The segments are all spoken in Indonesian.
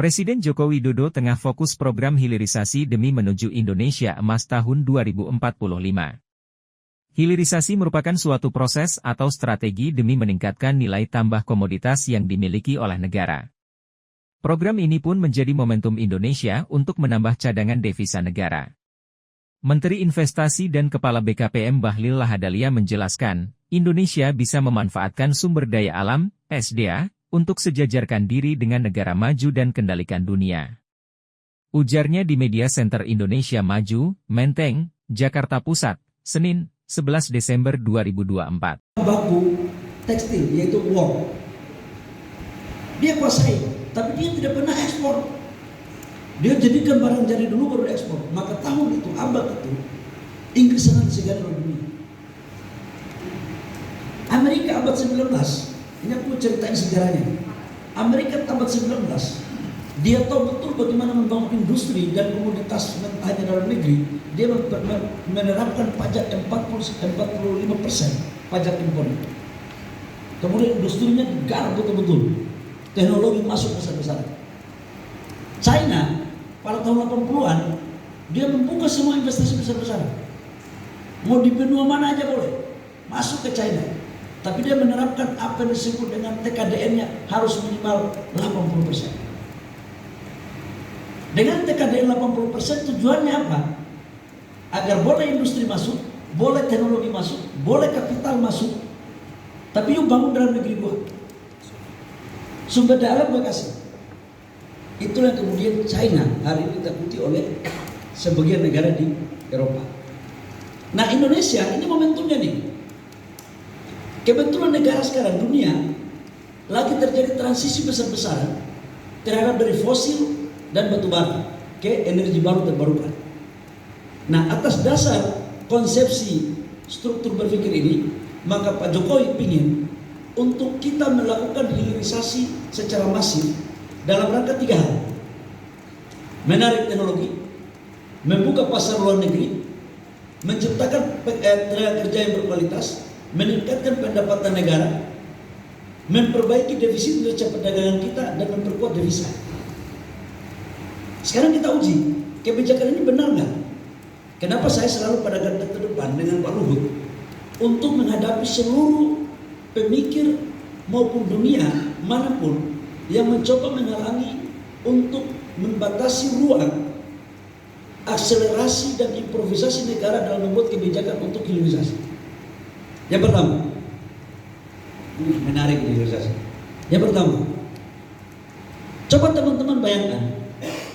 Presiden Joko Widodo tengah fokus program hilirisasi demi menuju Indonesia Emas tahun 2045. Hilirisasi merupakan suatu proses atau strategi demi meningkatkan nilai tambah komoditas yang dimiliki oleh negara. Program ini pun menjadi momentum Indonesia untuk menambah cadangan devisa negara. Menteri Investasi dan Kepala BKPM Bahlil Lahadalia menjelaskan, Indonesia bisa memanfaatkan sumber daya alam, SDA, untuk sejajarkan diri dengan negara maju dan kendalikan dunia. Ujarnya di Media Center Indonesia Maju, Menteng, Jakarta Pusat, Senin, 11 Desember 2024. Baku tekstil, yaitu wol. Dia kuasai, tapi dia tidak pernah ekspor. Dia jadikan barang jadi dulu baru ekspor. Maka tahun itu, abad itu, Inggris sangat disegani oleh dunia. Amerika abad 19, ini aku ceritain sejarahnya. Amerika abad 19, dia tahu betul bagaimana membangun industri dan komoditas hanya dalam negeri. Dia menerapkan pajak 45% pajak impor. Kemudian industrinya digarap betul-betul. Teknologi masuk besar-besaran. China pada tahun 80-an dia membuka semua investasi besar-besaran. Mau di benua mana aja boleh masuk ke China. Tapi dia menerapkan apa yang disebut dengan TKDN-nya harus minimal 80%. Dengan TKDN 80% tujuannya apa? Agar boleh industri masuk, boleh teknologi masuk, boleh kapital masuk. Tapi yuk bangun dalam negeri gua. Sumber daya alam gua kasih. Itulah yang kemudian China hari ini ditakuti oleh sebagian negara di Eropa. Nah, Indonesia ini momentumnya nih. Kebetulan negara sekarang dunia lagi terjadi transisi besar-besaran terhadap dari fosil dan batu bara ke energi baru terbarukan. Nah, atas dasar konsepsi struktur berpikir ini, maka Pak Jokowi ingin untuk kita melakukan hilirisasi secara masif dalam rangka 3 hal. Menarik teknologi, membuka pasar luar negeri, menciptakan tenaga kerja yang berkualitas, meningkatkan pendapatan negara, memperbaiki defisit neraca perdagangan kita, dan memperkuat devisa. Sekarang kita uji, kebijakan ini benar nggak? Kenapa saya selalu pada garda terdepan dengan Pak Luhut untuk menghadapi seluruh pemikir maupun dunia manapun yang mencoba menghalangi untuk membatasi ruang akselerasi dan improvisasi negara dalam membuat kebijakan untuk hilirisasi. Yang pertama, ini menarik hilirisasi. Yang pertama, coba teman-teman bayangkan,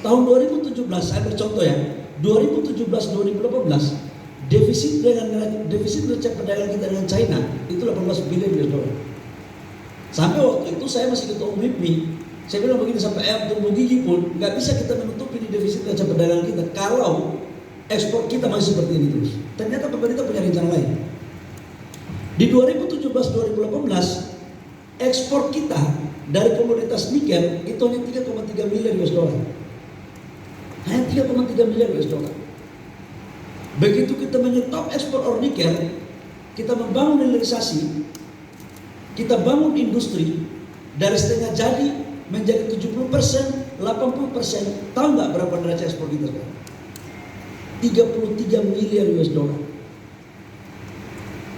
tahun 2017, saya bercontoh ya, 2017-2018, defisit neraca perdagangan kita dengan China itu 18 bilion US dollar. Sampai waktu itu saya masih ketua umum HIPMI, saya bilang begini, sampai ayam tumbuh gigi pun nggak bisa kita menutupi di defisit neraca perdagangan kita kalau ekspor kita masih seperti ini terus. Ternyata pemerintah punya rencana lain. Di 2017-2018 ekspor kita dari komoditas nikel itu hanya 3,3 miliar US dollar. Hanya 3,3 miliar US dollar. Begitu kita menyetop ekspor ore nikel, kita membangun hilirisasi, kita bangun industri dari setengah jadi menjadi 70%, 80%. Tahu nggak berapa neraca ekspor kita sekarang? 33 miliar US dollar.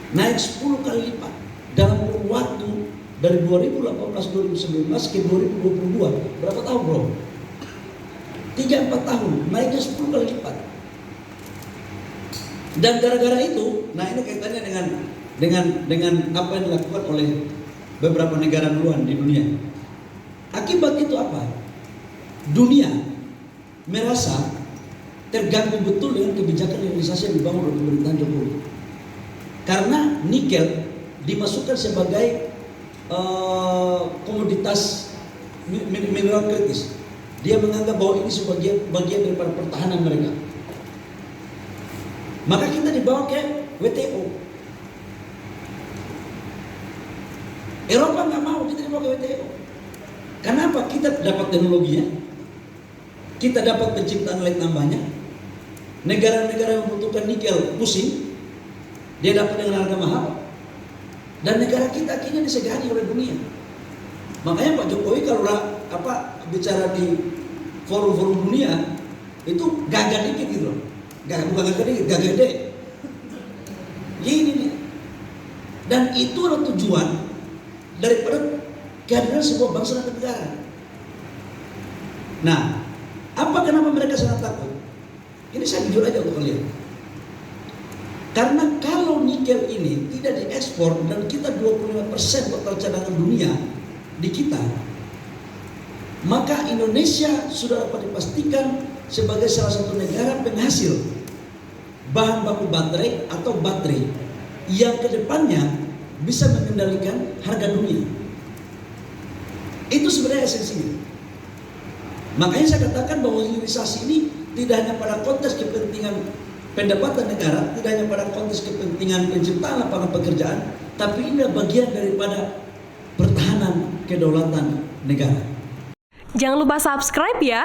Naik 10 kali lipat dalam kurun waktu dari 2018-2019 ke 2022. Berapa tahun bro? 3-4 tahun, naiknya 10 kali lipat. Dan gara-gara itu, nah ini kaitannya dengan apa yang dilakukan oleh beberapa negara duluan di dunia. Akibat itu apa? Dunia merasa terganggu betul dengan kebijakan hilirisasi yang dibangun oleh pemerintahan Jokowi. Karena nikel dimasukkan sebagai komoditas mineral kritis. Dia menganggap bahwa ini sebagai bagian daripada pertahanan mereka. Maka kita dibawa ke WTO. Eropa nggak mau kita dibawa ke WTO. Kenapa? Kita dapat teknologinya, kita dapat penciptaan nilai tambahnya. Negara-negara yang membutuhkan nikel pusing, dia dapat dengan harga mahal, dan negara kita akhirnya disegani oleh dunia. Makanya Pak Jokowi kalau bicara di forum-forum dunia itu gagah dikit gitu loh. Bukan gagah dikit, gagah gede. Gini nih. Dan itu adalah tujuan daripada kehadiran sebuah bangsa dan negara. Nah, kenapa mereka sangat takut? Ini saya jujur aja untuk kalian. Karena kalau nikel ini tidak diekspor dan kita 25% total cadangan dunia di kita, maka Indonesia sudah dapat dipastikan sebagai salah satu negara penghasil bahan baku baterai atau baterai yang kedepannya bisa mengendalikan harga dunia. Itu sebenarnya esensinya. Makanya saya katakan bahwa hilirisasi ini tidak hanya pada konteks kepentingan pendapatan negara, tidak hanya pada konteks kepentingan penciptaan lapangan pekerjaan, tapi ini adalah bagian daripada pertahanan kedaulatan negara. Jangan lupa subscribe ya.